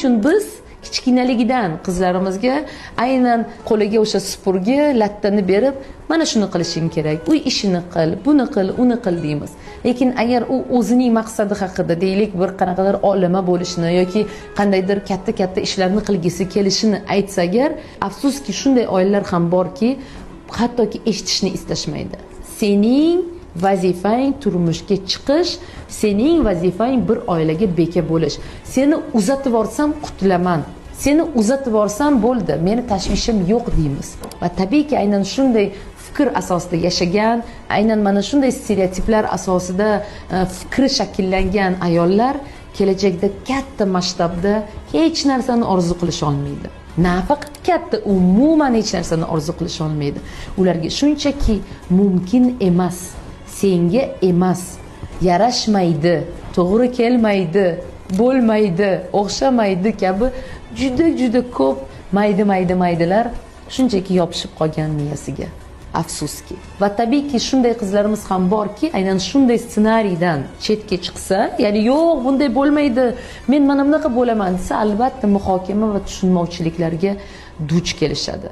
uchun biz kichkinaligidan qizlarimizga aynan qo'liga o'sha supurgi lattani berib, mana shuni qilishing kerak, uy ishini qil, buni qil, uni qil deymiz. Lekin agar u o'zining maqsadi haqida, deylik, bir qanaqadir olima bo'lishni yoki qandaydir katta ishlarni qilgisi kelishini aytsa agar, afsuski shunday oilalar ham borki, hattoki eshitishni istashmaydi. Sening vazifang turmushga chiqish, sening vazifang bir oilaga beka bo'lish. Seni uzatib yuborsam qutulaman. Seni uzatib yuborsam bo'ldi, meni tashvishim yo'q deymiz. Va tabiiyki aynan shunday fikr asosida yashagan, aynan mana shunday stereotiplar asosida fikri shakllangan ayollar kelajakda katta masshtabda hech narsani orzu qilisha olmaydi. Nafaqat katta, umuman hech narsani orzu qilisha olmaydi. Ularga shunchaki mumkin emas, senga emas, yarashmaydi, to'g'ri kelmaydi, bo'lmaydi, o'xshamaydi kabi juda ko'p maydilar shunchaki yopishib qolgan miyasiga. Afsuski. Va tabiiyki shunday qizlarimiz ham borki, aynan shunday ssenariydan chetga chiqsa, ya'ni yo'q, bunday bo'lmaydi, men mana bunaqa bo'laman desa, albatta muhokama va tushunmovchiliklarga duch kelishadi.